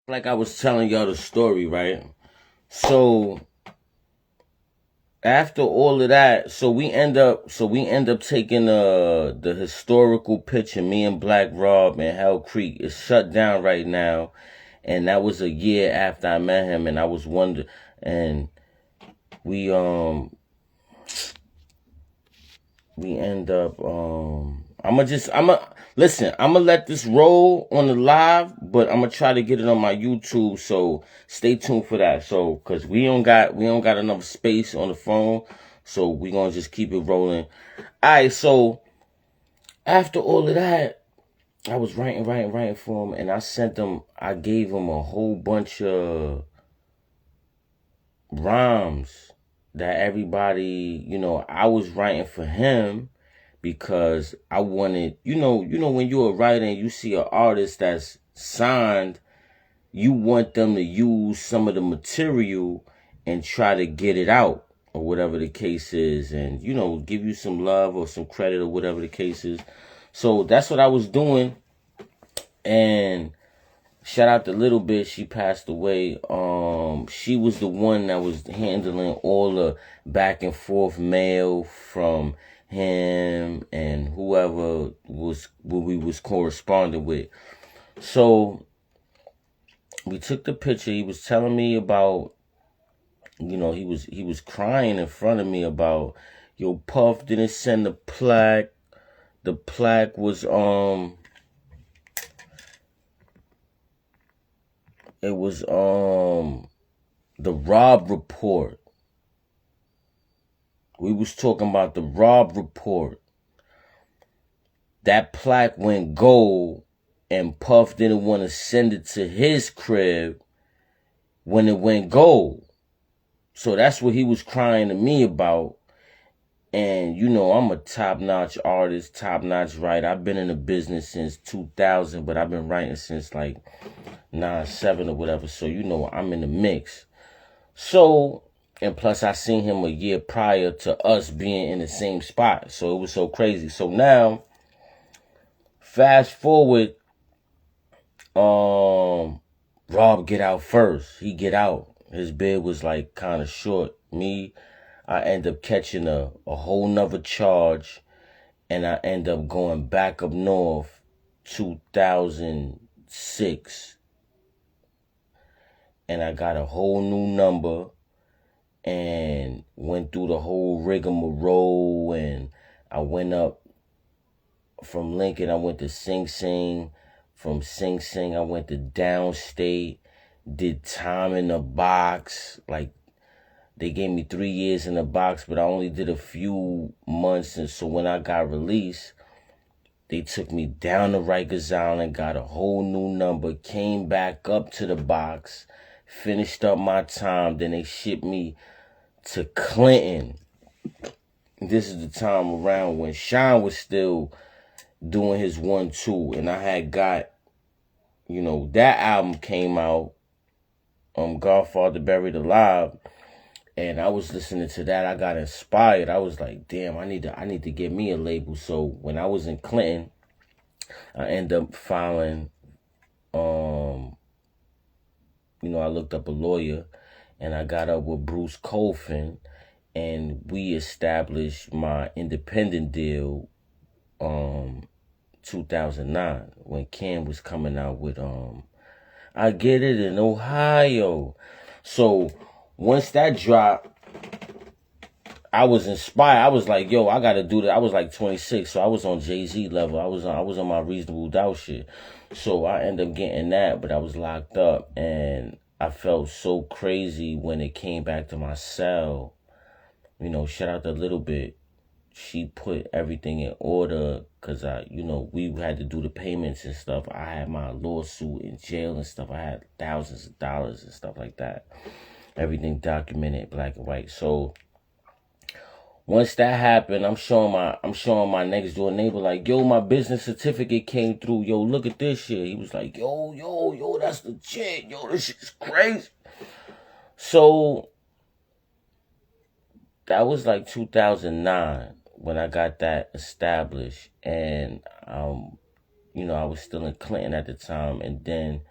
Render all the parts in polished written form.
Like I was telling y'all the story, right? So after all of that, so we end up taking the historical picture. Me and Black Rob and Hell Creek is shut down right now, and that was a year after I met him, and I was wondering, and we we end up I'm gonna let this roll on the live, but I'm gonna try to get it on my YouTube, so stay tuned for that. So cause we don't got enough space on the phone, so we gonna just keep it rolling. Alright, so after all of that, I was writing for him, and I gave him a whole bunch of rhymes that everybody, I was writing for him because I wanted, when you're a writer and you see an artist that's signed, you want them to use some of the material and try to get it out or whatever the case is, and give you some love or some credit or whatever the case is. So that's what I was doing, and shout out to Little Bit, she passed away. She was the one that was handling all the back and forth mail from him and whoever was who we was corresponding with. So we took the picture. He was telling me about, he was crying in front of me about, yo, Puff didn't send the plaque. The plaque was it was the Rob report. We was talking about the Rob report. That plaque went gold, and Puff didn't want to send it to his crib when it went gold. So that's what he was crying to me about. And I'm a top-notch artist, top-notch writer. I've been in the business since 2000, but I've been writing since like 9-7 or whatever. So I'm in the mix. So, and plus I seen him a year prior to us being in the same spot. So it was so crazy. So now, fast forward, Rob get out first. He get out. His bid was like kind of short. Me, I end up catching a whole nother charge, and I end up going back up north 2006. And I got a whole new number and went through the whole rigmarole, and I went up from Lincoln, I went to Sing Sing. From Sing Sing, I went to Downstate, did time in the box. Like, they gave me 3 years in the box, but I only did a few months. And so when I got released, they took me down to Rikers Island, got a whole new number, came back up to the box, finished up my time. Then they shipped me to Clinton. This is the time around when Sean was still doing his 1-2, and I had got, that album came out, Godfather Buried Alive, and I was listening to that. I got inspired. I was like, damn, I need to get me a label. So when I was in Clinton, I ended up filing, I looked up a lawyer, and I got up with Bruce Colfin, and we established my independent deal 2009 when Cam was coming out with I Get It in Ohio. So once that dropped, I was inspired. I was like, yo, I gotta do that. I was like 26, so I was on Jay-Z level. I was on my Reasonable Doubt shit. So I ended up getting that, but I was locked up, and I felt so crazy when it came back to my cell. Shout out to Little Bit. She put everything in order because we had to do the payments and stuff. I had my lawsuit in jail and stuff. I had thousands of dollars and stuff like that. Everything documented, black and white. So once that happened, I'm showing my next door neighbor, like, yo, my business certificate came through. Yo, look at this shit. He was like, yo, that's legit. Yo, this shit's crazy. So that was like 2009 when I got that established, and I was still in Clinton at the time, and then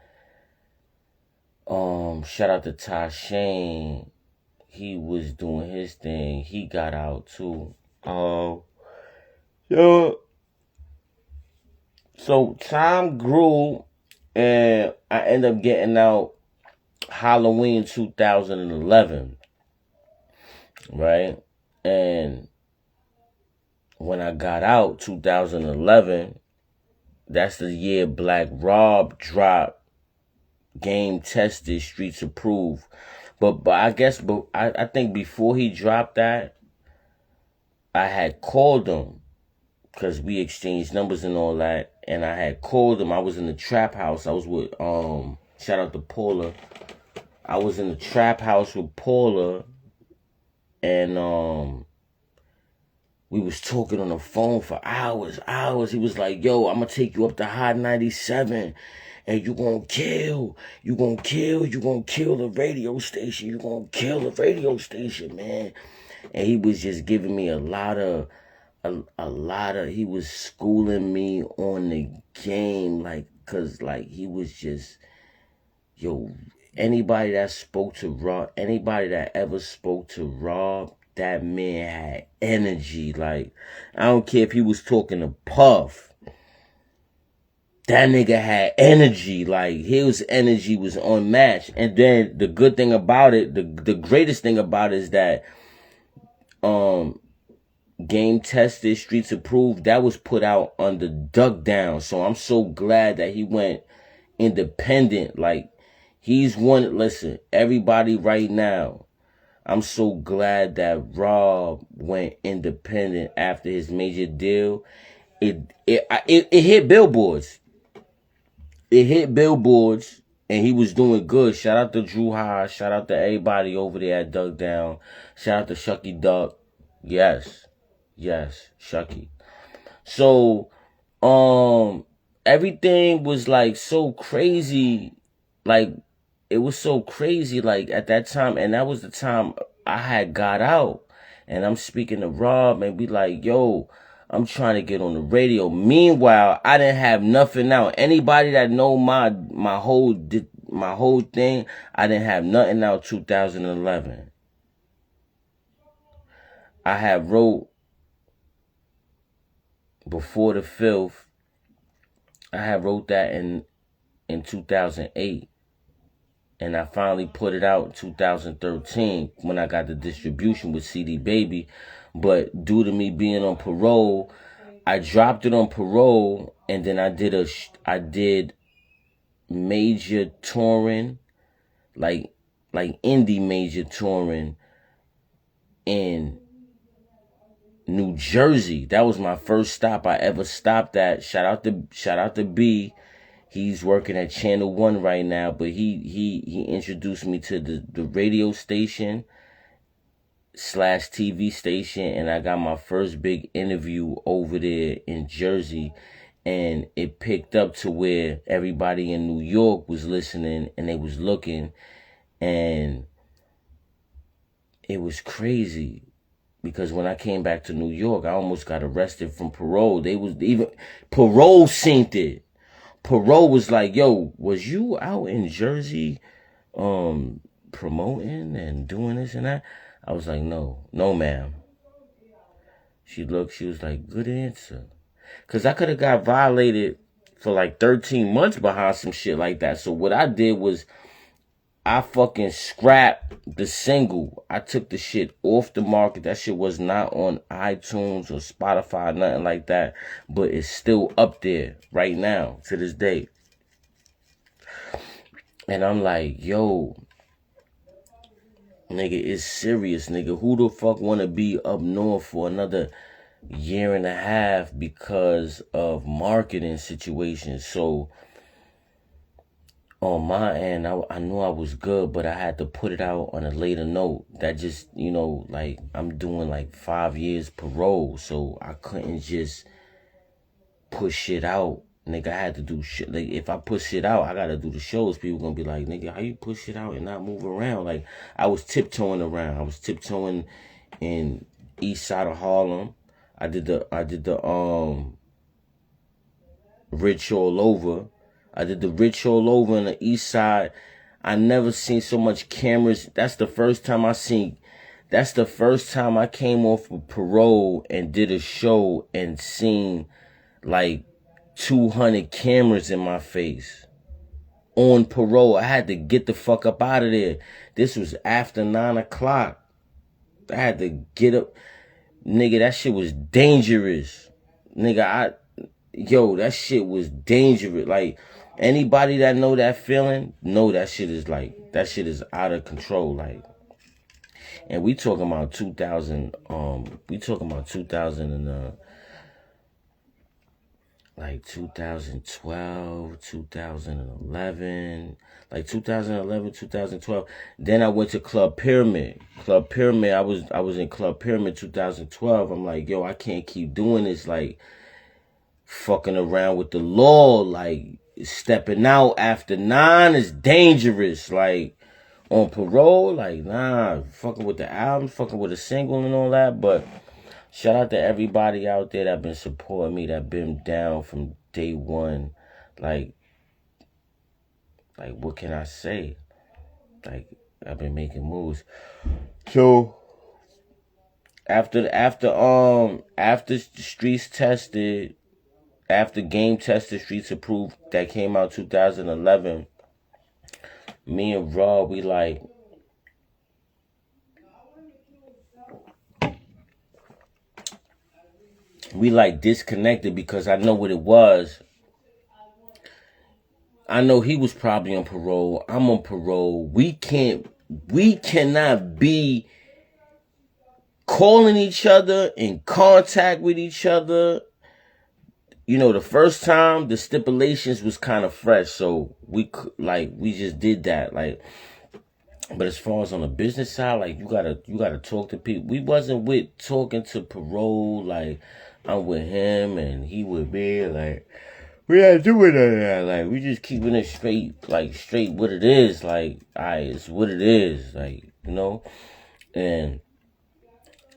Shout out to Ty Shane. He was doing his thing. He got out too. So time grew, and I ended up getting out Halloween 2011, right? And when I got out 2011, that's the year Black Rob dropped Game Tested, Streets Approved. But I think before he dropped that, I had called him because we exchanged numbers and all that, and I had called him. I was in the trap house. I was with shout out to Paula. I was in the trap house with Paula, and we was talking on the phone for hours. He was like, yo, I'm gonna take you up to Hot 97 and you gonna kill the radio station. You gonna kill the radio station, man. And he was just giving me a lot of, he was schooling me on the game, like, cause like he was just, yo, anybody that ever spoke to Rob, that man had energy. Like, I don't care if he was talking to Puff. That nigga had energy. Like, his energy was unmatched. And then the good thing about it, the greatest thing about it is that Game Tested, Streets Approved, that was put out under Duck Down. So I'm so glad that he went independent. Like, he's one, listen, everybody right now, I'm so glad that Rob went independent after his major deal. It hit billboards. It hit billboards, and he was doing good. Shout out to Drew High. Shout out to everybody over there at Duck Down. Shout out to Shucky Duck. Yes, Shucky. So, everything was like so crazy. Like, it was so crazy, like, at that time, and that was the time I had got out, and I'm speaking to Rob, and be like, yo, I'm trying to get on the radio. Meanwhile, I didn't have nothing out. Anybody that know my whole thing, I didn't have nothing out 2011. I had wrote Before the Filth. I had wrote that in 2008. And I finally put it out in 2013 when I got the distribution with CD Baby. But due to me being on parole, I dropped it on parole, and then I did major touring, like indie major touring in New Jersey. That was my first stop I ever stopped at. Shout out to B. He's working at Channel 1 right now, but he introduced me to the radio station / TV station, and I got my first big interview over there in Jersey, and it picked up to where everybody in New York was listening, and they was looking, and it was crazy. Because when I came back to New York, I almost got arrested from parole. Parole synced it. Parole was like, yo, was you out in Jersey promoting and doing this and that? I was like, no, ma'am. She was like, good answer. Because I could have got violated for like 13 months behind some shit like that. So what I did was I fucking scrapped the single. I took the shit off the market. That shit was not on iTunes or Spotify, nothing like that. But it's still up there right now to this day. And I'm like, yo, nigga, it's serious, nigga. Who the fuck want to be up north for another year and a half because of marketing situations? So on my end, I knew I was good, but I had to put it out on a later note. That just, like, I'm doing like 5 years parole, so I couldn't just push shit out. Nigga, I had to do shit. Like, if I push shit out, I gotta do the shows. People gonna be like, nigga, how you push shit out and not move around? Like, I was tiptoeing around. I was tiptoeing in east side of Harlem. I did the Rich All Over. I did the Rich All Over on the east side. I never seen so much cameras. That's the first time I came off of parole and did a show and seen like 200 cameras in my face. On parole. I had to get the fuck up out of there. This was after 9 o'clock. I had to get up. Nigga, that shit was dangerous. Nigga, that shit was dangerous. Like, anybody that know that feeling, know that shit is out of control. Like, and we talking about 2000 and like 2012, 2011, like 2011, 2012. Then I went to Club Pyramid. Club Pyramid, I was in Club Pyramid 2012. I'm like, yo, I can't keep doing this, like, fucking around with the law, like, stepping out after 9 is dangerous, like, on parole, like, nah, fucking with the album, fucking with a single and all that, but shout out to everybody out there that been supporting me, that been down from day one. Like what can I say? Like, I've been making moves. So after Streets Tested, after Game Tested, Streets Approved, that came out 2011, me and Rob, we disconnected because I know what it was. I know he was probably on parole. I'm on parole. We cannot be calling each other, in contact with each other. You know, the first time the stipulations was kind of fresh, so we just did that. Like, but as far as on the business side, like, you gotta talk to people. We wasn't with talking to parole, like, I'm with him and he with me, like, we not doing that. Like, we just keeping it straight what it is. Like, it's what it is, like, you know. And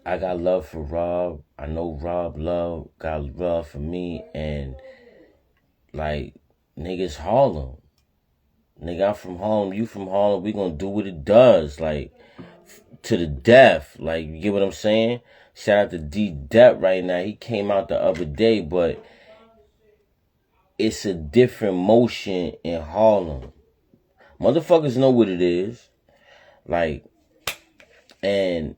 I got love for Rob. I know Rob got love for me, and like, niggas Harlem. Nigga, I'm from Harlem, you from Harlem, we gonna do what it does, like, to the death. Like, you get what I'm saying? Shout out to D-Dep right now. He came out the other day, but it's a different motion in Harlem. Motherfuckers know what it is. Like, and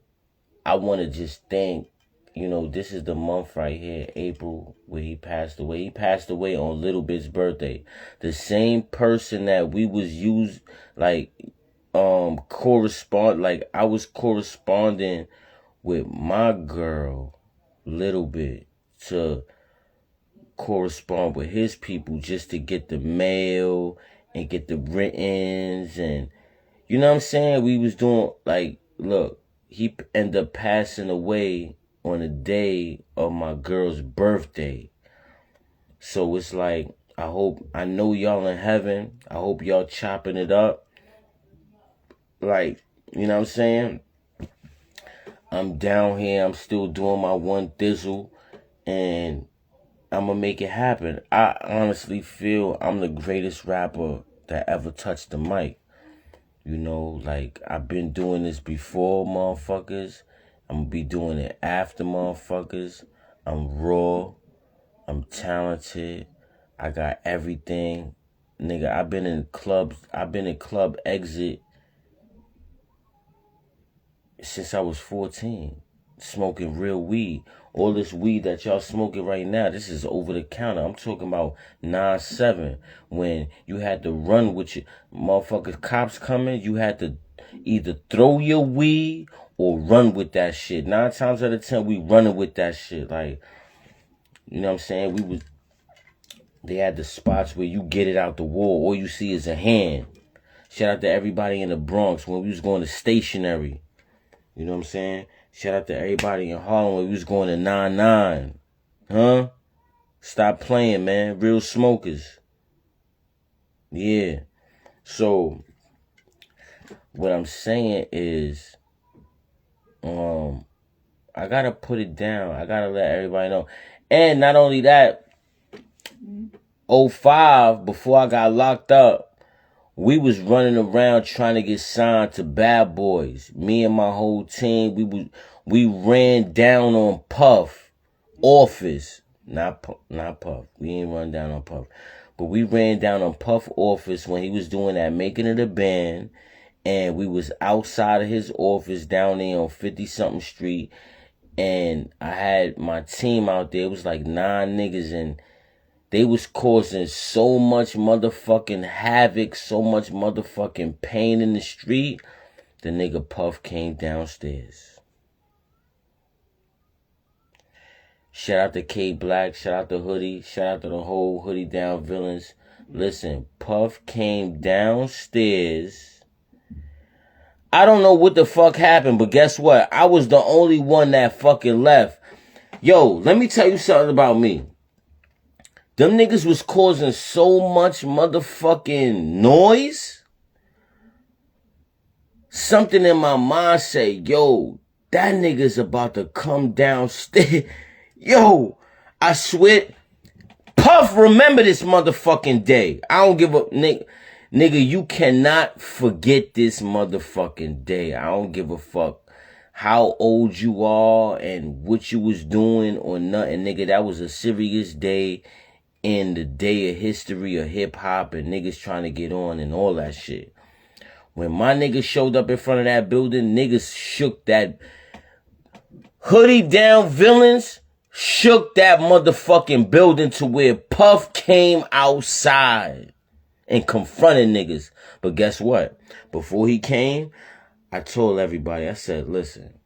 I want to just thank, you know, this is the month right here, April, where he passed away. He passed away on Little Bit's birthday. The same person that we was I was corresponding with my girl, Little Bit, to correspond with his people just to get the mail and get the writtens, and you know what I'm saying? We was doing, like, look, he ended up passing away on the day of my girl's birthday. So it's like, I know y'all in heaven. I hope y'all chopping it up. Like, you know what I'm saying? I'm down here. I'm still doing my one thizzle, and I'm going to make it happen. I honestly feel I'm the greatest rapper that ever touched the mic. You know, like, I've been doing this before, motherfuckers. I'm going to be doing it after, motherfuckers. I'm raw. I'm talented. I got everything. Nigga, I've been in Club Exit since I was 14. Smoking real weed. All this weed that y'all smoking right now, this is over the counter. I'm talking about 9-7. When you had to run with your motherfuckers, cops coming, you had to either throw your weed or run with that shit. 9 times out of 10, we running with that shit. Like, you know what I'm saying? They had the spots where you get it out the wall, all you see is a hand. Shout out to everybody in the Bronx when we was going to stationary. You know what I'm saying? Shout out to everybody in Harlem when we was going to 9-9. Huh? Stop playing, man. Real smokers. Yeah. So, what I'm saying is, I gotta put it down. I gotta let everybody know. And not only that, 05, before I got locked up, We was running around trying to get signed to Bad Boys. Me and my whole team, we ran down on Puff office. Not Puff. We ain't run down on Puff. But we ran down on Puff office when he was doing that Making of the Band. And we was outside of his office down there on 50-something street. And I had my team out there. It was like 9 niggas, and they was causing so much motherfucking havoc, so much motherfucking pain in the street. The nigga Puff came downstairs. Shout out to K Black, shout out to Hoodie, shout out to the whole Hoodie Down Villains. Listen, Puff came downstairs. I don't know what the fuck happened, but guess what? I was the only one that fucking left. Yo, let me tell you something about me. Them niggas was causing so much motherfucking noise. Something in my mind say, yo, that nigga's about to come downstairs. Yo, I swear. Puff, remember this motherfucking day. I don't give a nigga. Nigga, you cannot forget this motherfucking day. I don't give a fuck how old you are and what you was doing or nothing. Nigga, that was a serious day in the day of history of hip-hop and niggas trying to get on and all that shit. When my niggas showed up in front of that building, niggas shook that. Hoodie Down Villains shook that motherfucking building to where Puff came outside and confronted niggas. But guess what? Before he came, I told everybody, I said, listen,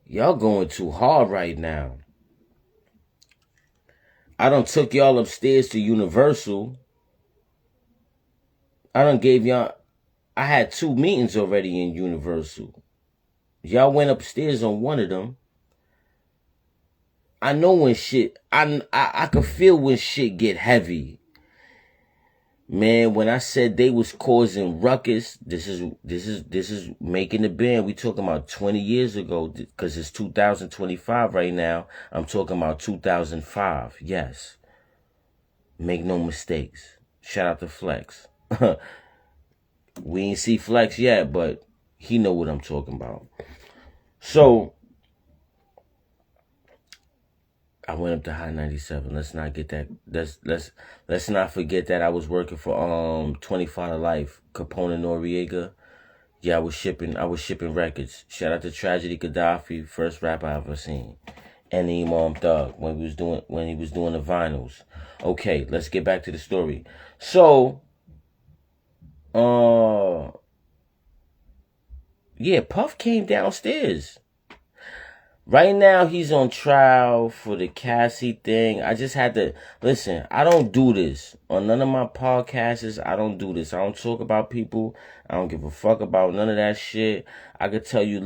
y'all going too hard right now. I done took y'all upstairs to Universal. I done gave y'all, I had 2 meetings already in Universal. Y'all went upstairs on one of them. I know when shit, I could feel when shit get heavy. Man, when I said they was causing ruckus, this is Making the Band. We talking about 20 years ago, because it's 2025 right now. I'm talking about 2005. Yes. Make no mistakes. Shout out to Flex. We ain't see Flex yet, but he know what I'm talking about. So I went up to High 97. Let's not get that. Let's not forget that I was working for 25 to Life, Capone and Noriega. Yeah, I was shipping records. Shout out to Tragedy Gaddafi, first rap I ever seen. And the Imam Thug when he was doing the vinyls. Okay, let's get back to the story. So yeah, Puff came downstairs. Right now, he's on trial for the Cassie thing. I just had to, listen, I don't do this. On none of my podcasts, I don't do this. I don't talk about people. I don't give a fuck about none of that shit. I could tell you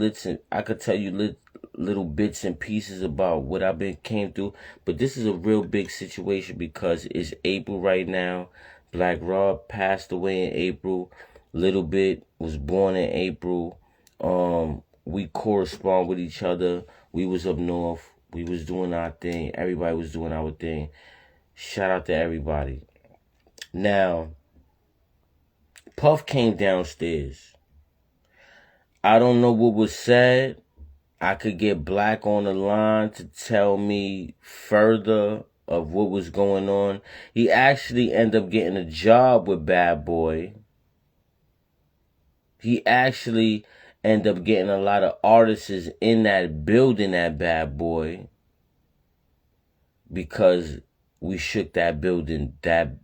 little bits and pieces about what came through. But this is a real big situation because it's April right now. Black Rob passed away in April. Little Bit was born in April. We correspond with each other. We was up north. We was doing our thing. Everybody was doing our thing. Shout out to everybody. Now, Puff came downstairs. I don't know what was said. I could get Black on the line to tell me further of what was going on. He actually ended up getting a job with Bad Boy. He actually end up getting a lot of artists in that building at Bad Boy because we shook that building. That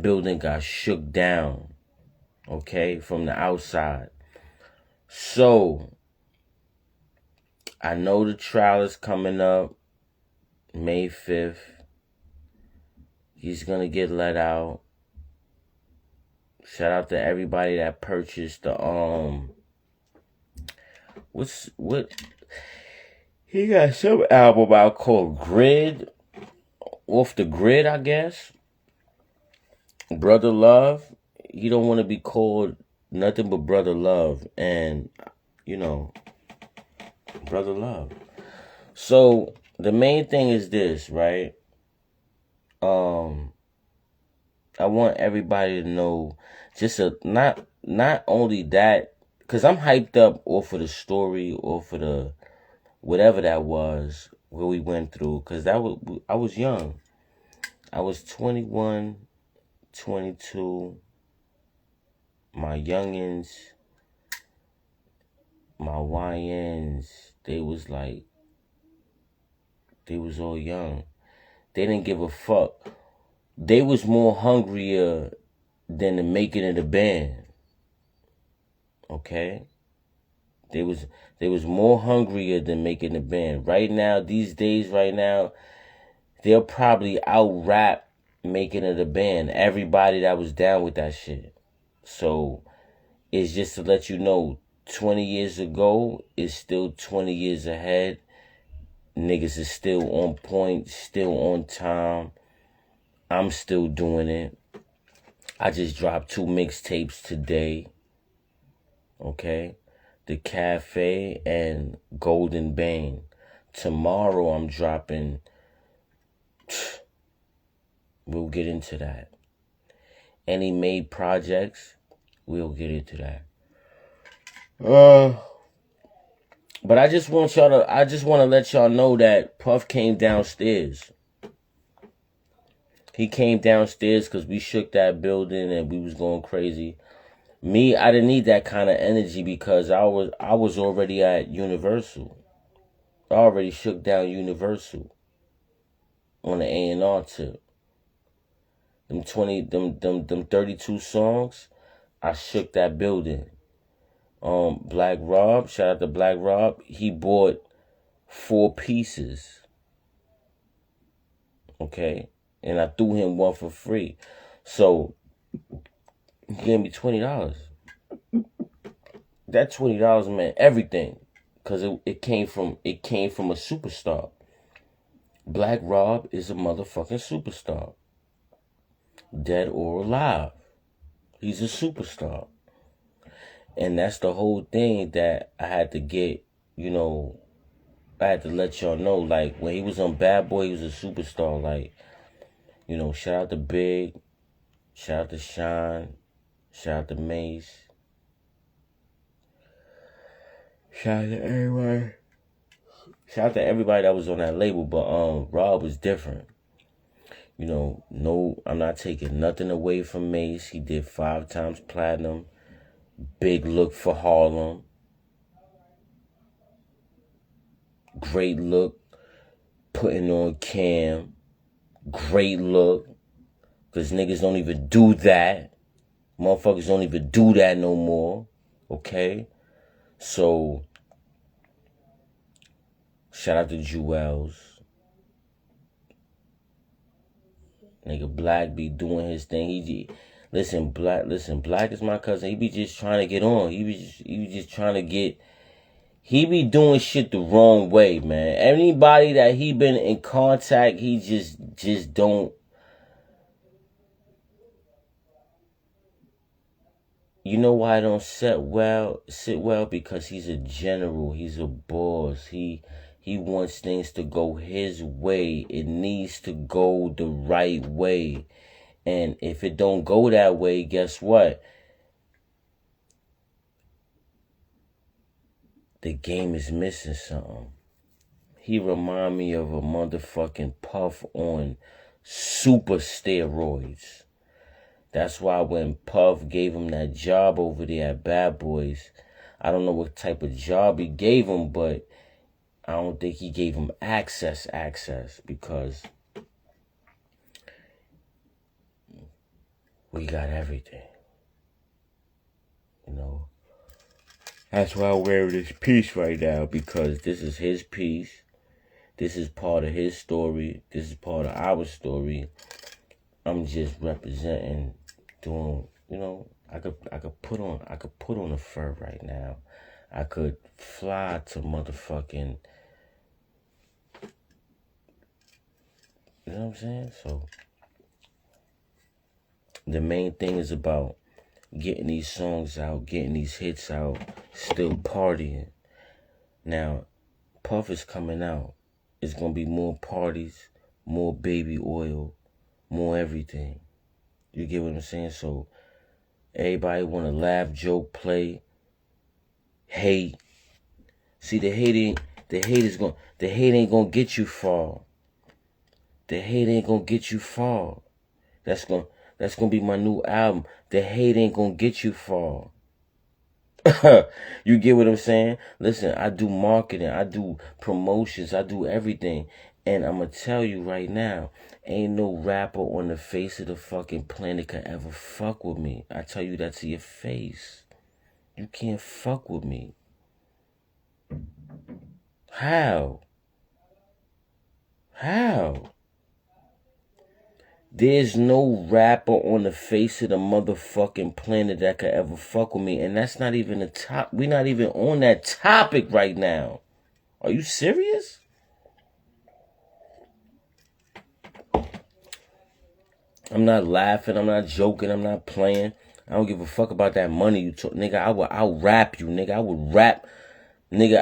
building got shook down, okay, from the outside. So I know the trial is coming up May 5th. He's gonna get let out. Shout out to everybody that purchased the what he got some album out called Grid, Off the Grid, I guess. Brother Love. He don't want to be called nothing but Brother Love, and Brother Love. So the main thing is this, right? I want everybody to know not only that, because I'm hyped up off of the story, off of the whatever that was, what we went through, because I was young. I was 21, 22. My youngins, my YNs, they was all young. They didn't give a fuck. They was more hungrier than the making of the band. Okay? They was more hungrier than making the band. Right now, these days, they'll probably out rap making of the band. Everybody that was down with that shit. So it's just to let you know, 20 years ago is still 20 years ahead. Niggas is still on point, still on time. I'm still doing it. I just dropped 2 mixtapes today. Okay? The Cafe and Golden Bane. Tomorrow I'm dropping. We'll get into that. Any made projects, we'll get into that. But I just want to let y'all know that Puff came downstairs. He came downstairs because we shook that building and we was going crazy. Me, I didn't need that kind of energy because I was already at Universal. I already shook down Universal on the A&R tip. Them 32 songs, I shook that building. Black Rob, shout out to Black Rob, he bought 4 pieces. Okay? And I threw him one for free. So he gave me $20. That $20 meant everything. Cause it came from a superstar. Black Rob is a motherfucking superstar. Dead or alive. He's a superstar. And that's the whole thing that I had to get, I had to let y'all know. Like, when he was on Bad Boy, he was a superstar. Like, shout out to Big, shout out to Shine, shout out to Mace. Shout out to everybody. Shout out to everybody that was on that label, but Rob was different. No, I'm not taking nothing away from Mace. He did 5 times platinum. Big look for Harlem. Great look. Putting on Cam. Great look. Because niggas don't even do that. Motherfuckers don't even do that no more. Okay? So, shout out to Jewels. Nigga Black be doing his thing. Black is my cousin. He be just trying to get on. He be just trying to get. He be doing shit the wrong way, man. Anybody that he been in contact, he just don't. You know why I don't sit well? Because he's a general. He's a boss. He wants things to go his way. It needs to go the right way. And if it don't go that way, guess what? The game is missing something. He remind me of a motherfucking Puff on super steroids. That's why when Puff gave him that job over there at Bad Boys, I don't know what type of job he gave him, but I don't think he gave him access, because we got everything. That's why I'm wearing this piece right now, because this is his piece. This is part of his story. This is part of our story. I'm just representing, doing, I could put on a fur right now. I could fly to motherfucking, you know what I'm saying? So the main thing is about getting these songs out, getting these hits out, still partying. Now, Puff is coming out. It's going to be more parties, more baby oil, more everything. You get what I'm saying? So everybody want to laugh, joke, play, hate. See, the hate ain't gonna get you far. The hate ain't gonna get you far. That's gonna be my new album. The hate ain't gonna get you far. You get what I'm saying? Listen, I do marketing, I do promotions, I do everything. And I'm gonna tell you right now, ain't no rapper on the face of the fucking planet can ever fuck with me. I tell you that to your face. You can't fuck with me. How? There's no rapper on the face of the motherfucking planet that could ever fuck with me. And that's not even the top. We're not even on that topic right now. Are you serious? I'm not laughing. I'm not joking. I'm not playing. I don't give a fuck about that money you took. Nigga, I'll rap you. Nigga, I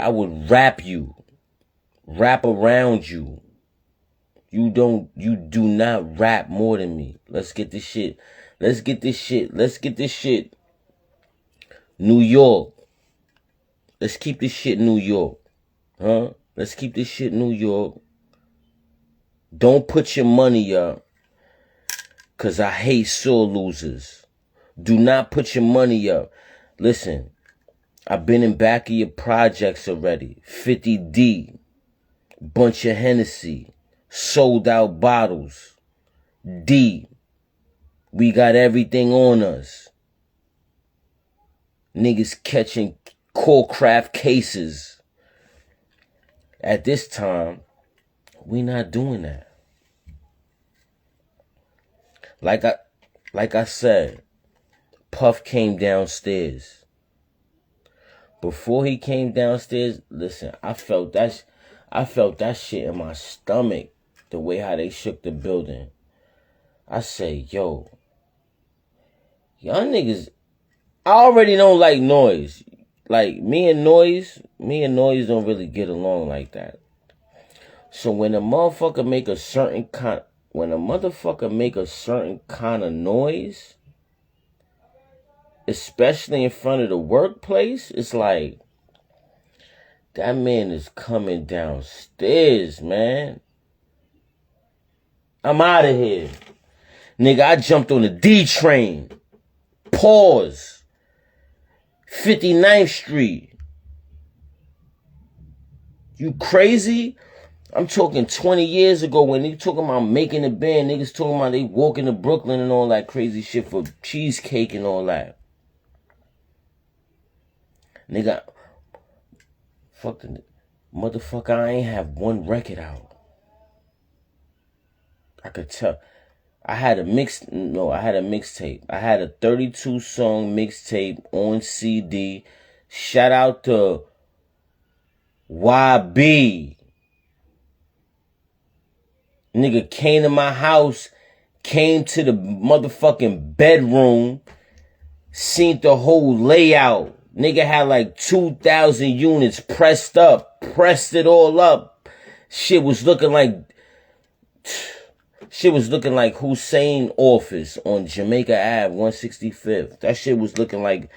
would rap you. Rap around you. You do not rap more than me. Let's get this shit. New York. Let's keep this shit New York. Huh? Let's keep this shit New York. Don't put your money up. Cause I hate sore losers. Do not put your money up. Listen, I've been in back of your projects already. 50D. Bunch of Hennessy. Sold out bottles. D. We got everything on us. Niggas catching Corecraft cases. At this time, we not doing that. Like I said, Puff came downstairs. Before he came downstairs, listen, I felt that shit in my stomach. The way how they shook the building. I say, yo, y'all niggas, I already don't like noise. Like, me and noise don't really get along like that. So when a motherfucker make a certain kind of noise, especially in front of the workplace, it's like, that man is coming downstairs, man. I'm out of here. Nigga, I jumped on the D train. Pause. 59th Street. You crazy? I'm talking 20 years ago when they talking about making a band. Niggas talking about they walking to Brooklyn and all that crazy shit for cheesecake and all that. Nigga, fuck the motherfucker, I ain't have one record out. I could tell. I had a mixtape. I had a 32 song mixtape on CD. Shout out to YB. Nigga came to my house, came to the motherfucking bedroom, seen the whole layout. Nigga had like 2,000 units pressed it all up. Shit was looking like Hussein office on Jamaica Ave, 165th. That shit was looking like,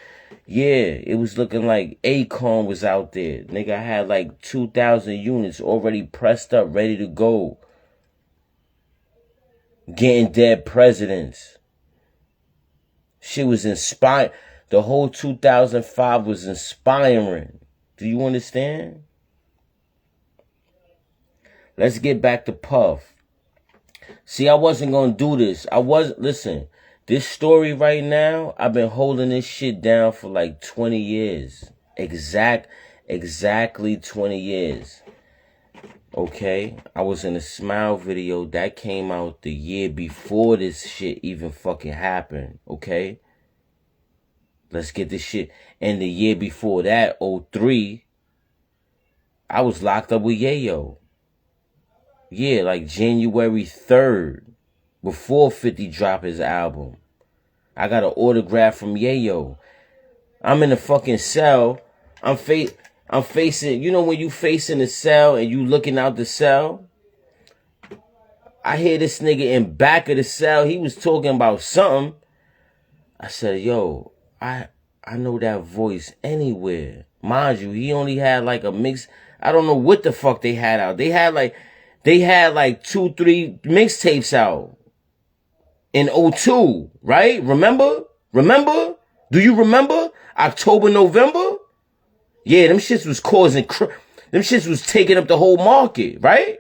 it was looking like Akon was out there. Nigga had like 2,000 units already pressed up, ready to go. Getting dead presidents. Shit was inspired. The whole 2005 was inspiring. Do you understand? Let's get back to Puff. See, I wasn't going to do this. Listen, this story right now, I've been holding this shit down for like 20 years. Exactly 20 years. Okay? I was in a Smile video that came out the year before this shit even fucking happened. Okay? Let's get this shit. And the year before that, 03, I was locked up with Yayo. Yeah, like January 3rd, before 50 dropped his album. I got an autograph from Yayo. I'm in the fucking cell. I'm facing, you know when you facing the cell and you looking out the cell? I hear this nigga in back of the cell. He was talking about something. I said, yo, I know that voice anywhere. Mind you, he only had like a mix. I don't know what the fuck they had out. They had like 2-3 mixtapes out in '02, right? Remember? Do you remember? October, November? Yeah, them shits was causing, them shits was taking up the whole market, right?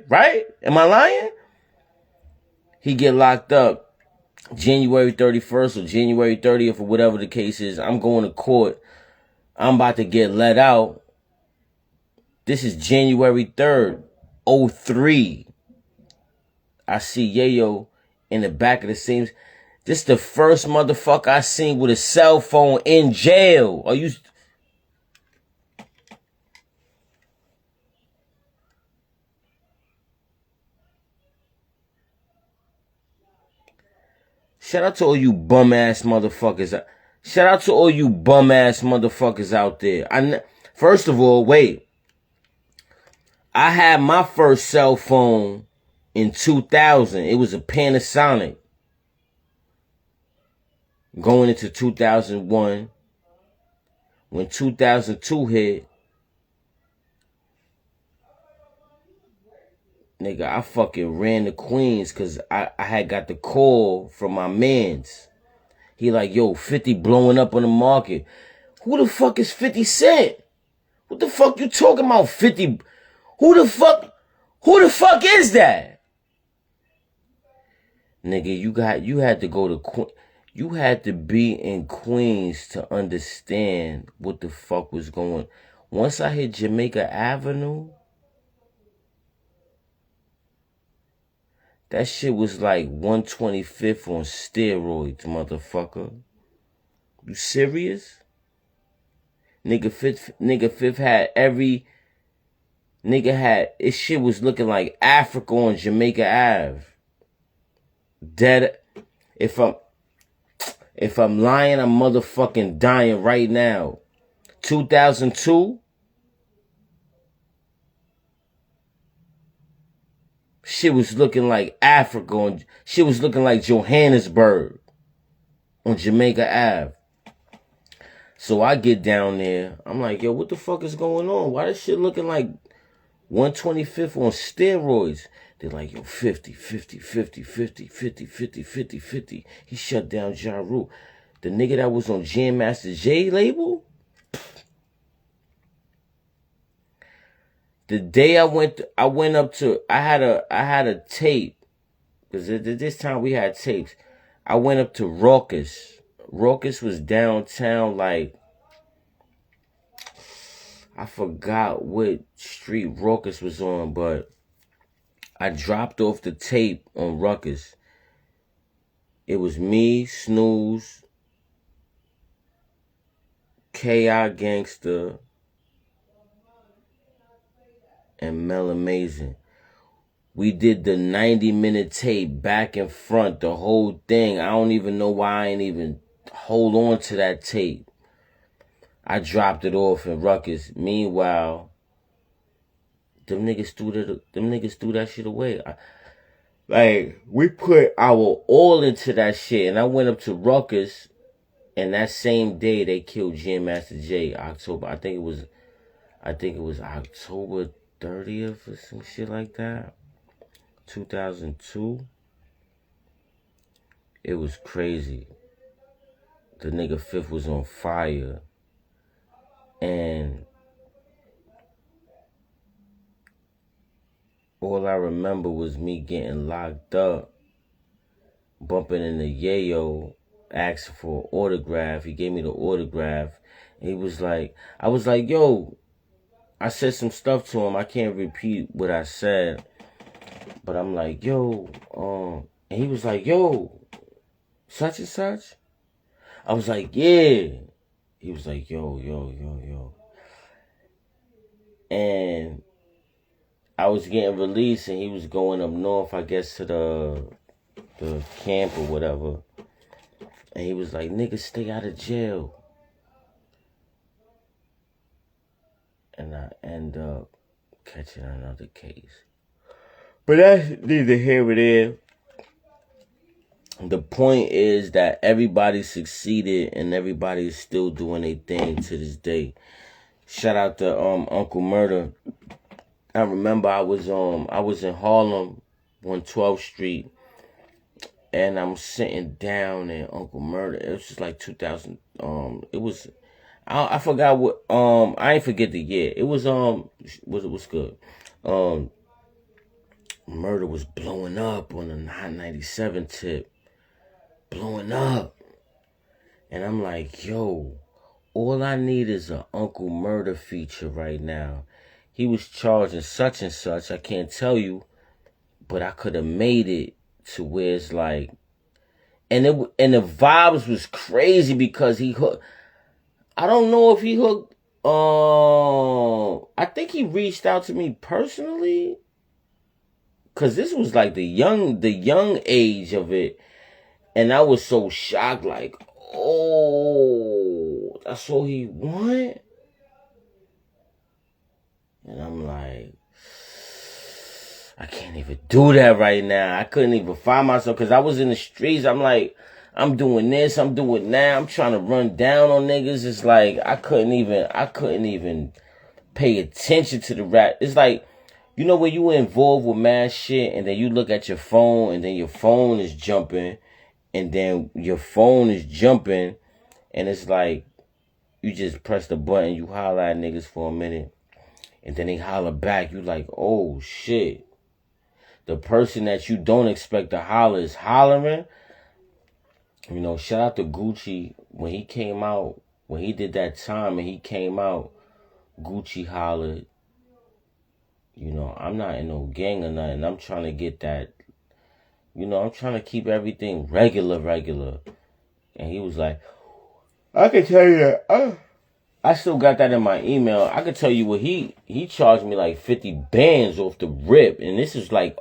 Am I lying? He get locked up January 31st or January 30th or whatever the case is. I'm going to court. I'm about to get let out. This is January 3rd, '03. I see Yayo in the back of the same. This the first motherfucker I seen with a cell phone in jail. Are you? Shout out to all you bum ass motherfuckers. Shout out to all you bum ass motherfuckers out there. First of all, wait. I had my first cell phone in 2000. It was a Panasonic. Going into 2001. When 2002 hit, nigga, I fucking ran to Queens because I had got the call from my mans. He like, yo, 50 blowing up on the market. Who the fuck is 50 Cent? What the fuck you talking about, 50? Who the fuck is that? Nigga, you had to go to you had to be in Queens to understand what the fuck was going on. Once I hit Jamaica Avenue, that shit was like 125th on steroids, motherfucker. You serious? Nigga Fifth had every... Nigga had... This shit was looking like Africa on Jamaica Ave. Dead... If I'm lying, I'm motherfucking dying right now. 2002... Shit was looking like Africa. Shit was looking like Johannesburg on Jamaica Ave. So I get down there. I'm like, yo, what the fuck is going on? Why this shit looking like 125th on steroids? They're like, yo, 50. He shut down Ja Rule. The nigga that was on Jam Master Jay label? The day I went up to, I had a tape, because at this time we had tapes. I went up to Raucous. Raucous was downtown, like, I forgot what street Raucous was on, but I dropped off the tape on Raucous. It was me, Snooze, K.I. Gangster, and Mel Amazing. We did the 90-minute tape back and front, the whole thing. I don't even know why I ain't even hold on to that tape. I dropped it off in Ruckus. Meanwhile, them niggas threw that shit away. We put our all into that shit, and I went up to Ruckus, and that same day they killed Jam Master Jay. October, I think it was October 30th or some shit like that. 2002. It was crazy. The nigga Fifth was on fire. And all I remember was me getting locked up, bumping into Yayo, asking for an autograph. He gave me the autograph. And he was like, I was like, yo, I said some stuff to him. I can't repeat what I said. But I'm like, yo, and he was like, yo, such and such? I was like, yeah. He was like, yo. And I was getting released, and he was going up north, I guess, to the camp or whatever. And he was like, nigga, stay out of jail. And I end up catching another case. But that's neither here nor there. The point is that everybody succeeded and everybody is still doing their thing to this day. Shout out to Uncle Murder. I remember I was in Harlem on 12th Street, and I'm sitting down in Uncle Murder. It was just like 2000. It was I forgot what I ain't forget the year. It was was good. Murder was blowing up on the Hot 97 tip. Blowing up. And I'm like, yo, all I need is a Uncle Murder feature right now. He was charging such and such, I can't tell you, but I could have made it to where it's like, and the vibes was crazy because he hooked. I don't know if he hooked. I think he reached out to me personally, cause this was like the young age of it, and I was so shocked, like, oh, that's all he want. And I'm like, I can't even do that right now. I couldn't even find myself because I was in the streets. I'm like, I'm doing this, I'm doing that. I'm trying to run down on niggas. It's like I couldn't even pay attention to the rap. It's like, you know, when you involved with mad shit and then you look at your phone and then your phone is jumping and then your phone is jumping and it's like you just press the button, you holler at niggas for a minute and then they holler back. You like, oh shit. The person that you don't expect to holler is hollering. You know, shout out to Gucci. When he came out, when he did that time and he came out, Gucci hollered. You know, I'm not in no gang or nothing. I'm trying to get that, you know, I'm trying to keep everything regular. And he was like, I can tell you that. I still got that in my email. I could tell you what he charged me like 50 bands off the rip. And this is like,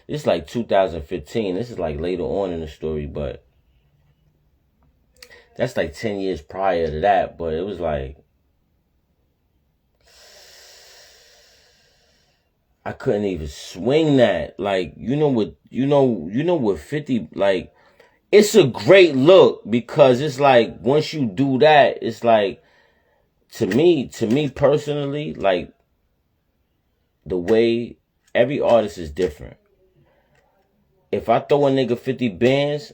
this is like 2015. This is like later on in the story, but that's like 10 years prior to that. But it was like, I couldn't even swing that. Like, you know what 50, like, it's a great look because it's like, once you do that, it's like, to me personally, like, the way every artist is different. If I throw a nigga 50 bands,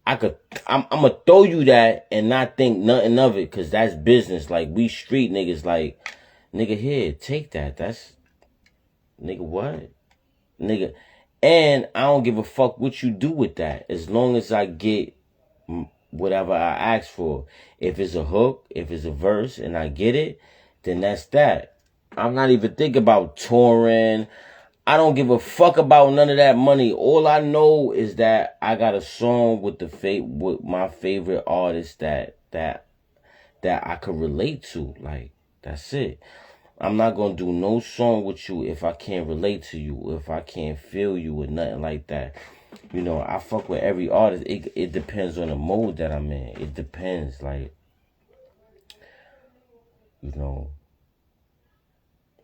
I'm gonna throw you that and not think nothing of it, cause that's business. Like, we street niggas, like, nigga, here, take that. That's, nigga, what? Nigga, and I don't give a fuck what you do with that, as long as I get whatever I ask for. If it's a hook, if it's a verse, and I get it, then that's that. I'm not even thinking about touring. I don't give a fuck about none of that money. All I know is that I got a song with with my favorite artist that I could relate to. Like, that's it. I'm not gonna do no song with you if I can't relate to you, if I can't feel you or nothing like that. You know, I fuck with every artist. It depends on the mode that I'm in. It depends, like, you know.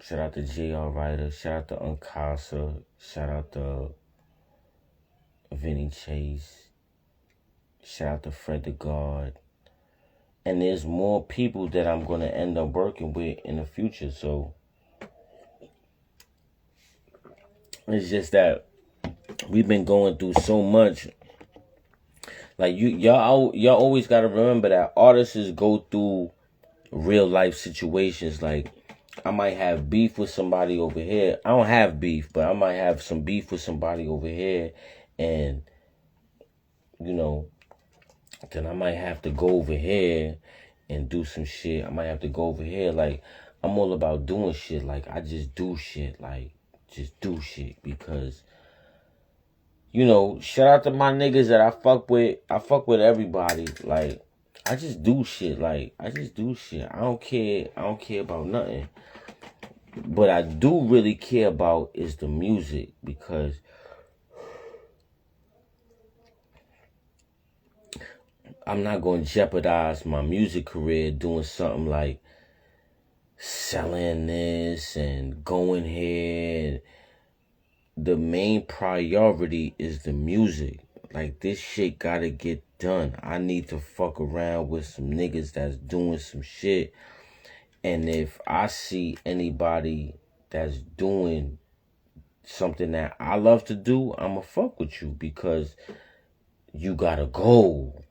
Shout out to J.R. Writer. Shout out to Uncutsingle. Shout out to Vinny Chase. Shout out to Fred the God. And there's more people that I'm going to end up working with in the future. So it's just that we've been going through so much. Like, y'all always got to remember that artists go through real life situations. Like, I might have beef with somebody over here. I don't have beef, but I might have some beef with somebody over here. And, you know, then I might have to go over here and do some shit. I might have to go over here. Like, I'm all about doing shit. Like, I just do shit. Like, just do shit. Because, you know, shout out to my niggas that I fuck with. I fuck with everybody. Like, I just do shit. Like, I just do shit. I don't care about nothing. What I do really care about is the music, because I'm not going to jeopardize my music career doing something like selling this and going here. the main priority is the music. Like, this shit gotta get done. I need to fuck around with some niggas that's doing some shit. And if I see anybody that's doing something that I love to do, I'ma fuck with you because you got a goal.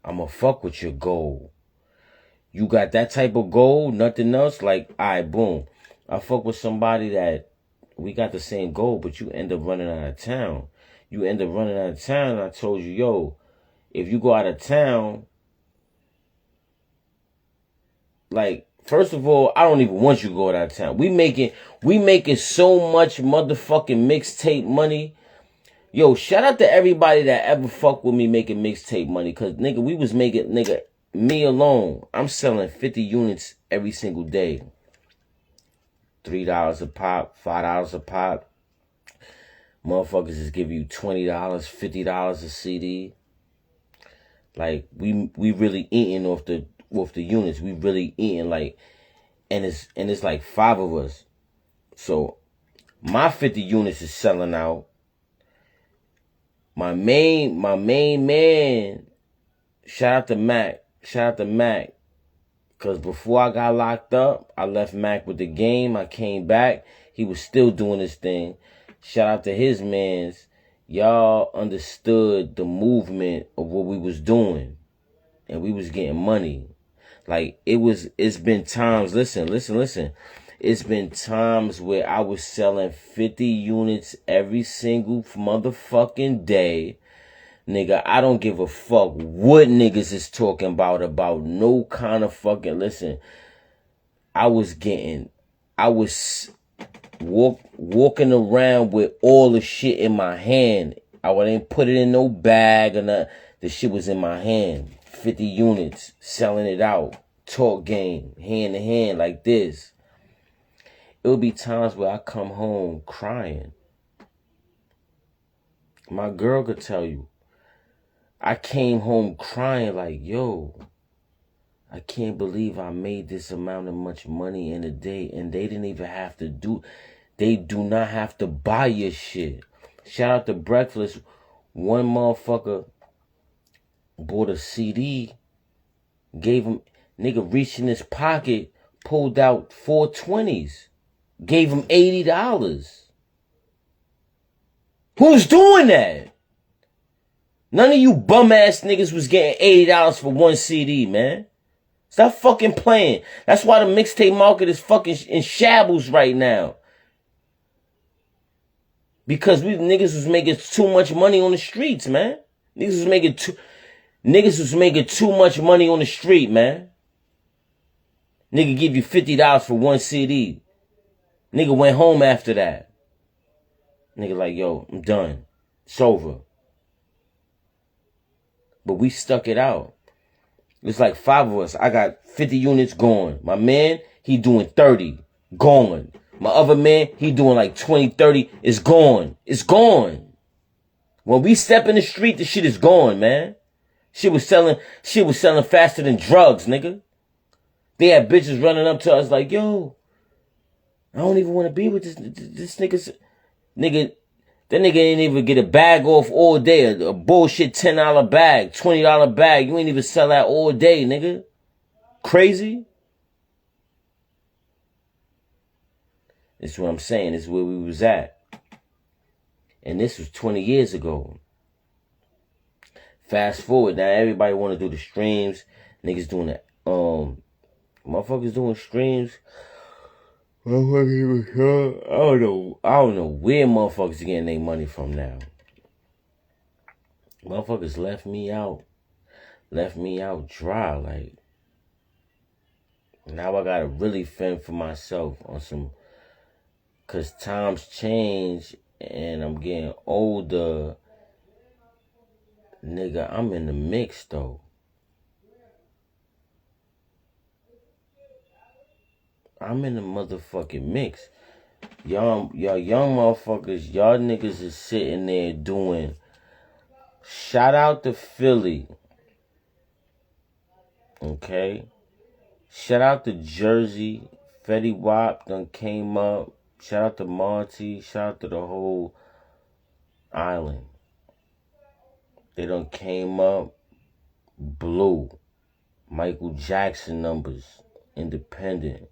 I'ma fuck with your goal. You got that type of goal, nothing else, like, alright, boom. I fuck with somebody that we got the same goal, but you end up running out of town. You end up running out of town, and I told you, yo, if you go out of town, like, first of all, I don't even want you to go out of town. We making so much motherfucking mixtape money. Yo, shout out to everybody that ever fucked with me making mixtape money. Cause nigga, we was making, nigga, me alone, I'm selling 50 units every single day. $3 a pop, $5 a pop. Motherfuckers just give you $20, $50 a CD. Like, we really eating off the units. We really eating, like, and it's like 5 of us. So my 50 units is selling out. My main man, shout out to Mac. Cause before I got locked up, I left Mac with the game. I came back. He was still doing his thing. Shout out to his mans. Y'all understood the movement of what we was doing. And we was getting money. Like, it's been times, listen. It's been times where I was selling 50 units every single motherfucking day. Nigga, I don't give a fuck what niggas is talking about no kind of fucking, listen. I was walking around with all the shit in my hand. I didn't put it in no bag or nothing. The shit was in my hand. 50 units, selling it out. Talk game, hand to hand like this. It would be times where I come home crying. My girl could tell you. I came home crying like, yo, I can't believe I made this amount of much money in a day, and they didn't even have to they do not have to buy your shit. Shout out to Blxxw. One motherfucker bought a CD, gave him, nigga reached in his pocket, pulled out 420s, gave him $80. Who's doing that? None of you bum ass niggas was getting $80 for one CD, man. Stop fucking playing. That's why the mixtape market is fucking in shambles right now. Because we niggas was making too much money on the streets, man. Niggas was making too much money on the street, man. Nigga give you $50 for one CD. Nigga went home after that. Nigga like, yo, I'm done. It's over. But we stuck it out. It's like 5 of us. I got 50 units gone. My man, he doing 30. Gone. My other man, he doing like 20, 30. It's gone. It's gone. When we step in the street, the shit is gone, man. Shit was selling faster than drugs, nigga. They had bitches running up to us like, yo, I don't even want to be with this nigga. That nigga ain't even get a bag off all day. A bullshit $10 bag, $20 bag. You ain't even sell that all day, nigga. Crazy? This is what I'm saying. This is where we was at. And this was 20 years ago. Fast forward, now everybody want to do the streams. Niggas doing the, motherfuckers doing streams. I don't know where motherfuckers are getting their money from now. Motherfuckers left me out dry. Like, now I gotta really fend for myself on some, cause times change and I'm getting older. Nigga, I'm in the mix though. I'm in the motherfucking mix. Y'all young motherfuckers, y'all niggas is sitting there doing. Shout out to Philly. Okay? Shout out to Jersey. Fetty Wap done came up. Shout out to Monty. Shout out to the whole island. They done came up, blew. Michael Jackson numbers. Independent.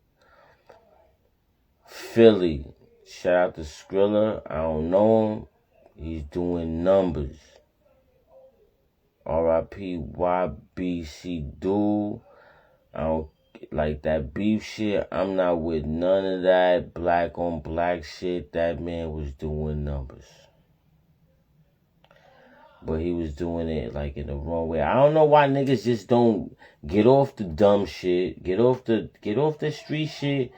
Philly. Shout out to Skrilla. I don't know him. He's doing numbers. R.I.P. YBC Dude. I don't like that beef shit. I'm not with none of that black on black shit. That man was doing numbers. But he was doing it like in the wrong way. I don't know why niggas just don't get off the dumb shit. Get off the street shit.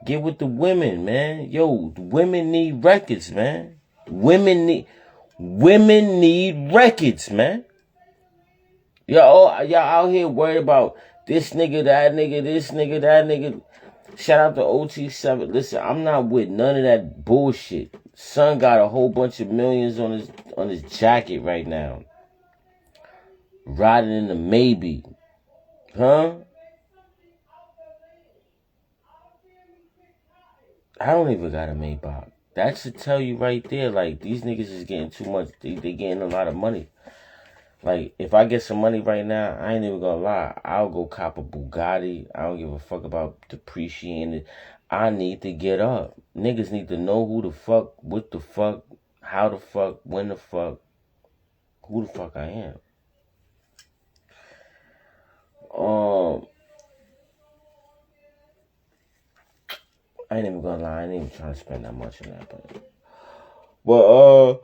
Get with the women, man. Yo, the women need records, man. Women need records, man. Y'all out here worried about this nigga, that nigga, this nigga, that nigga. Shout out to OT7. Listen, I'm not with none of that bullshit. Son got a whole bunch of millions on his jacket right now. Riding in the maybe. Huh? I don't even got a Maybach. That should tell you right there, like, these niggas is getting too much. They getting a lot of money. Like, if I get some money right now, I ain't even gonna lie. I'll go cop a Bugatti. I don't give a fuck about depreciating it. I need to get up. Niggas need to know who the fuck, what the fuck, how the fuck, when the fuck, who the fuck I am. I ain't even gonna lie. I ain't even trying to spend that much on that, but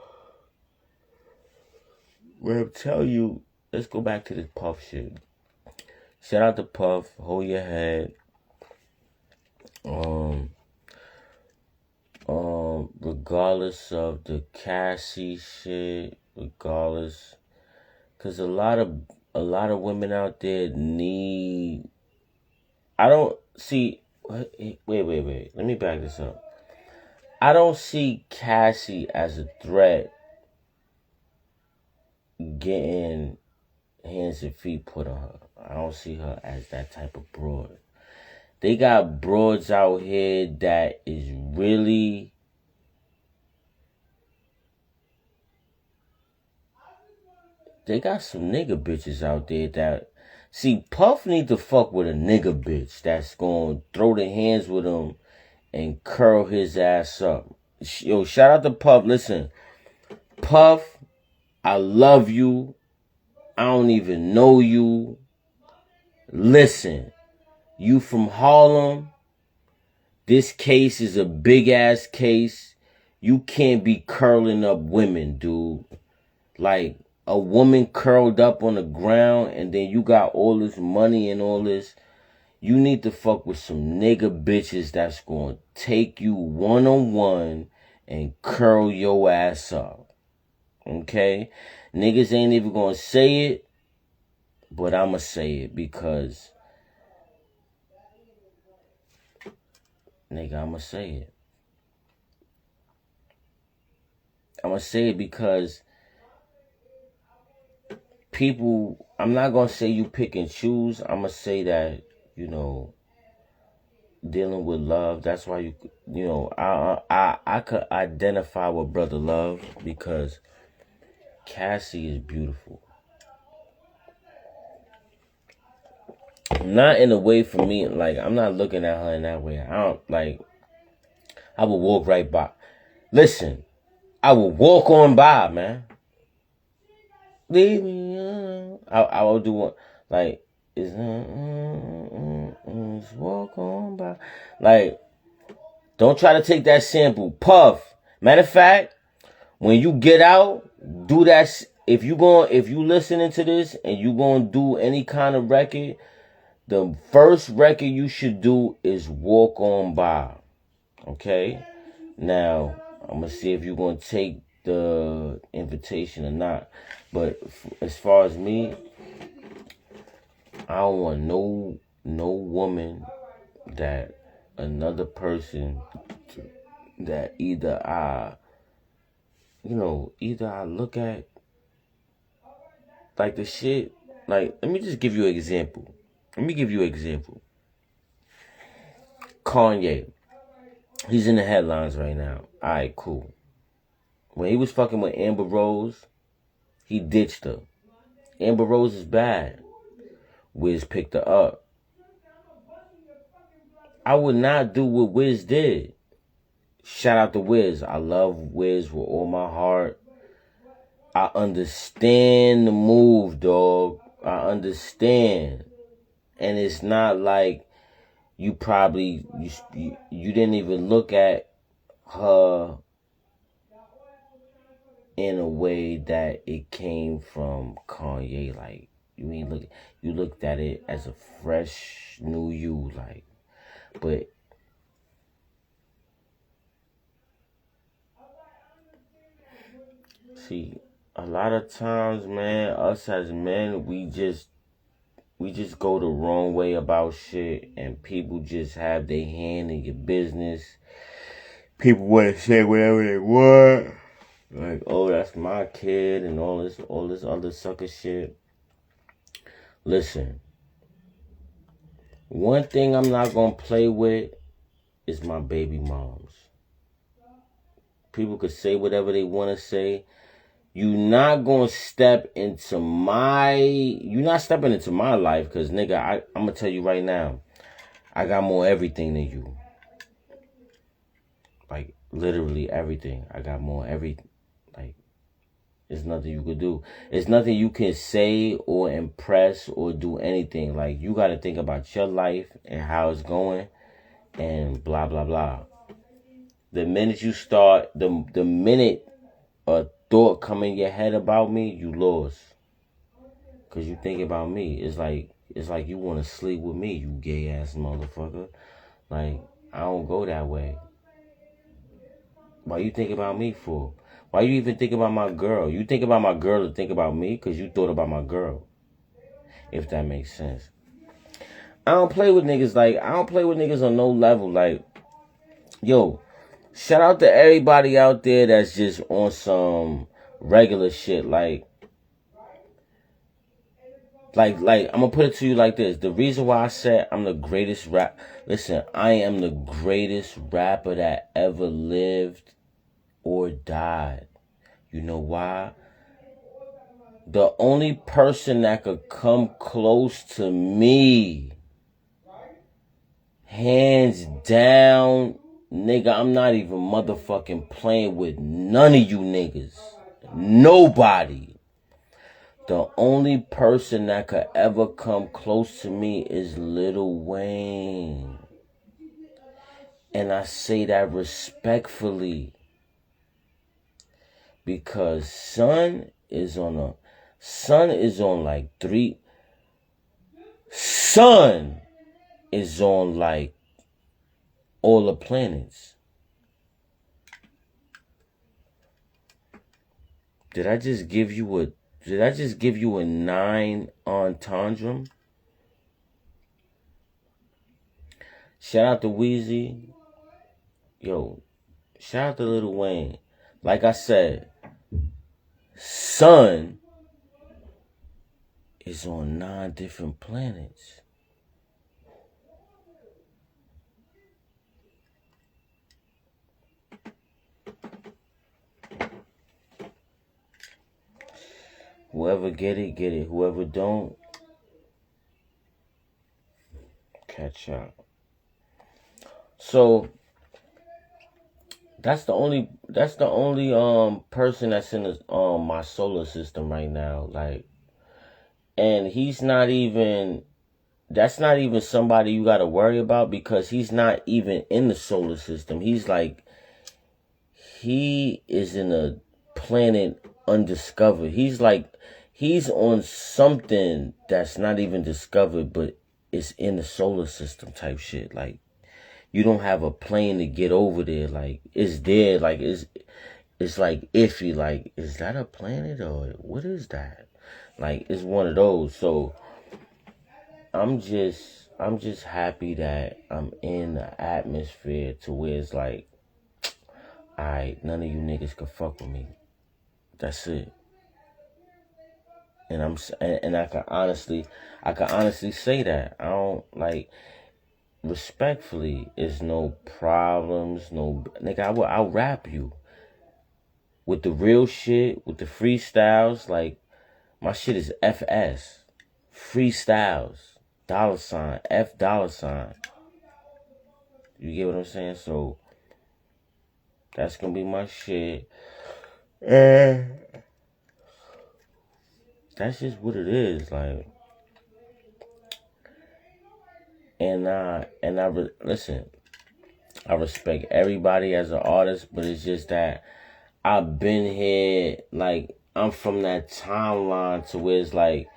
what I'm telling you, let's go back to this Puff shit. Shout out to Puff. Hold your head. Regardless of the Cassie shit, regardless, cause a lot of women out there need. I don't see. Wait. Let me back this up. I don't see Cassie as a threat getting hands and feet put on her. I don't see her as that type of broad. They got broads out here that is really they got some nigga bitches out there that see Puff need to fuck with a nigga bitch that's gonna throw their hands with him and curl his ass up. Yo, shout out to Puff. Listen, Puff, I love you. I don't even know you. Listen, you from Harlem. This case is a big ass case. You can't be curling up women, dude. Like a woman curled up on the ground and then you got all this money and all this. You need to fuck with some nigga bitches that's gonna take you one-on-one and curl your ass up. Okay? Niggas ain't even gonna say it, but I'ma say it because, nigga, I'ma say it. I'ma say it because people, I'm not gonna say you pick and choose. I'ma say that, you know, dealing with love, that's why I could identify with Brother Love because Cassie is beautiful. Not in a way for me, like, I'm not looking at her in that way. I would walk right by. Listen, I would walk on by, man. Leave me alone. I would do one, like, is walk on by. Like, don't try to take that sample. Puff. Matter of fact, when you get out, do that. If you listening to this and you gonna do any kind of record, the first record you should do is Walk On By. Okay? Now, I'm gonna see if you're gonna take the invitation or not. But as far as me, I don't want no woman that another person that either I look at like the shit. Like, let me just give you an example. Kanye. He's in the headlines right now. Alright, cool. When he was fucking with Amber Rose, he ditched her. Amber Rose is bad. Wiz picked her up. I would not do what Wiz did. Shout out to Wiz. I love Wiz with all my heart. I understand the move, dog. I understand. And it's not like you probably, you didn't even look at her in a way that it came from Kanye. Like, you looked at it as a fresh new you, like, but see, a lot of times, man, us as men, we just go the wrong way about shit, and people just have their hand in your business. People want to say whatever they want. Like, oh, that's my kid, and all this other sucker shit. Listen, one thing I'm not gonna play with is my baby moms. People could say whatever they want to say. You're not stepping into my life, because nigga, I'm gonna tell you right now, I got more everything than you. Like, literally everything. I got more everything. Like, there's nothing you could do. It's nothing you can say or impress or do anything. Like, you gotta think about your life and how it's going and blah, blah, blah. The minute you start, the minute a thought come in your head about me, you lost. Cause you think about me. It's like you want to sleep with me, you gay ass motherfucker. Like, I don't go that way. Why you think about me for? Why you even think about my girl? You think about my girl to think about me because you thought about my girl. If that makes sense. I don't play with niggas on no level. Like, yo, shout out to everybody out there that's just on some regular shit. Like, I'm gonna put it to you like this. The reason why I said I'm the greatest listen, I am the greatest rapper that ever lived or died. You know why? The only person that could come close to me, hands down, nigga, I'm not even motherfucking playing with none of you niggas. Nobody. The only person that could ever come close to me is Lil Wayne. And I say that respectfully. Because Son is on like all the planets. Did I just give you a 9 on Tantrum? Shout out to Weezy. Yo, shout out to Lil Wayne. Like I said, Son is on 9 different planets. Whoever get it, get it. Whoever don't, catch up. So that's the only person that's in my solar system right now. Like, and that's not even somebody you gotta worry about, because he's not even in the solar system. He is in a planet undiscovered. He's on something that's not even discovered, but it's in the solar system type shit. Like, you don't have a plane to get over there. Like, it's there. Like, it's like iffy. Like, is that a planet or what is that? Like, it's one of those. So I'm just happy that I'm in the atmosphere to where it's like, alright, none of you niggas can fuck with me. That's it. And I can honestly say that. I don't, like, respectfully, it's no problems, no nigga. I'll rap you with the real shit, with the freestyles. Like my shit is FS, freestyles, $ $F$. You get what I'm saying? So that's gonna be my shit. And that's just what it is, like. Listen, I respect everybody as an artist, but it's just that I've been here, like, I'm from that timeline to where it's like,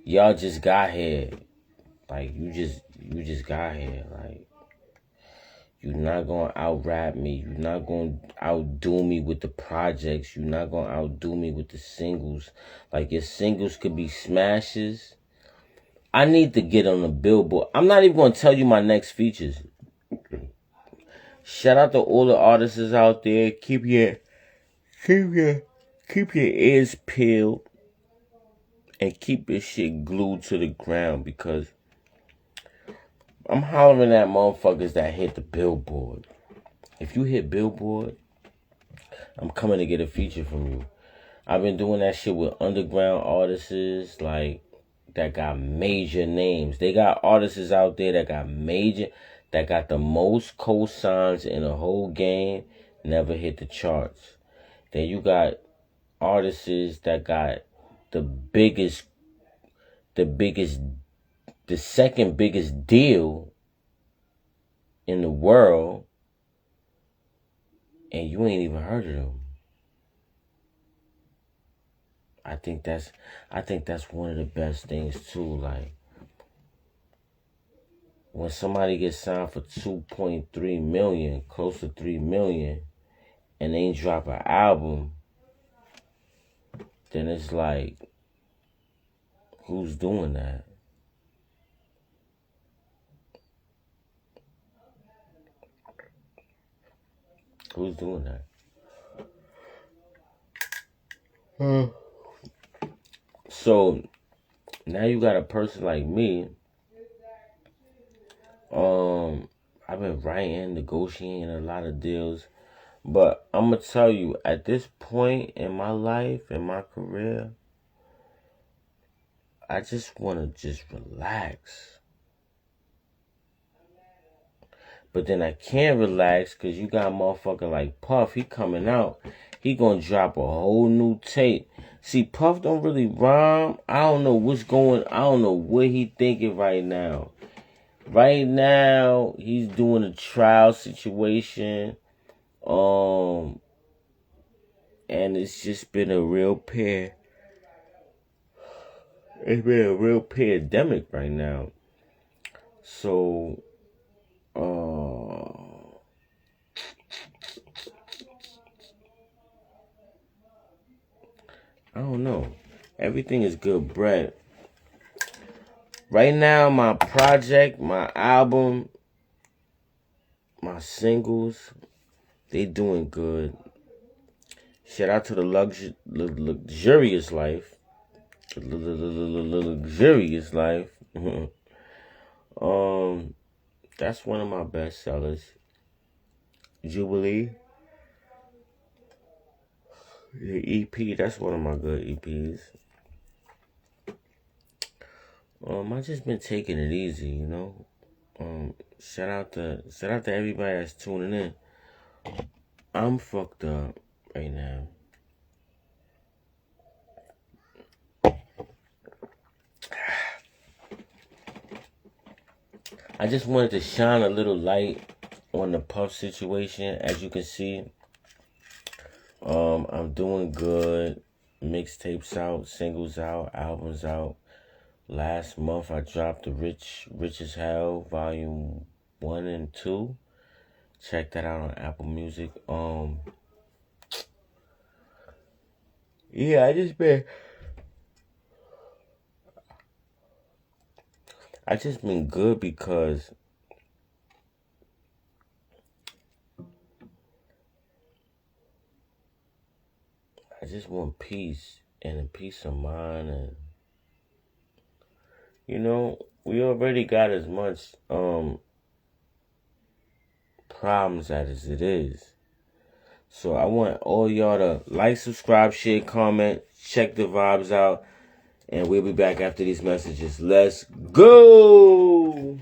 y'all just got here. Like, you just got here. Like, you're not gonna out-rap me. You're not gonna outdo me with the projects. You're not gonna outdo me with the singles. Like, your singles could be smashes. I need to get on the Billboard. I'm not even gonna tell you my next features. Shout out to all the artists out there. Keep your ears peeled and keep your shit glued to the ground, because I'm hollering at motherfuckers that hit the Billboard. If you hit Billboard, I'm coming to get a feature from you. I've been doing that shit with underground artists, like, that got major names. They got artists out there that got the most cosigns in the whole game, never hit the charts. Then you got artists that got the second biggest deal in the world, and you ain't even heard of them. I think that's one of the best things too. Like, when somebody gets signed for 2.3 million, close to 3 million, and they ain't drop an album, then it's like, who's doing that? Who's doing that? So now you got a person like me. I've been writing, negotiating a lot of deals, but I'm gonna tell you, at this point in my life, in my career, I just wanna just relax. But then I can't relax because you got a motherfucker like Puff. He coming out. He gonna drop a whole new tape. See, Puff don't really rhyme. I don't know what he thinking right now. Right now, he's doing a trial situation. And it's just been a real It's been a real pandemic right now. So, I don't know. Everything is good, Brett. Right now, my project, my album, my singles, they doing good. Shout out to the luxurious life. Luxurious life. That's one of my best sellers. Jubilee. The EP, that's one of my good EPs. I just been taking it easy, you know. Shout out to everybody that's tuning in. I'm fucked up right now. I just wanted to shine a little light on the Puff situation. As you can see, I'm doing good. Mixtapes out, singles out, albums out. Last month I dropped the Rich as Hale Volume 1 and 2. Check that out on AppleMusic. Yeah, I just been good because I just want peace and a peace of mind, and you know, we already got as much problems as it is. So I want all y'all to like, subscribe, share, comment, check the vibes out. And we'll be back after these messages. Let's go!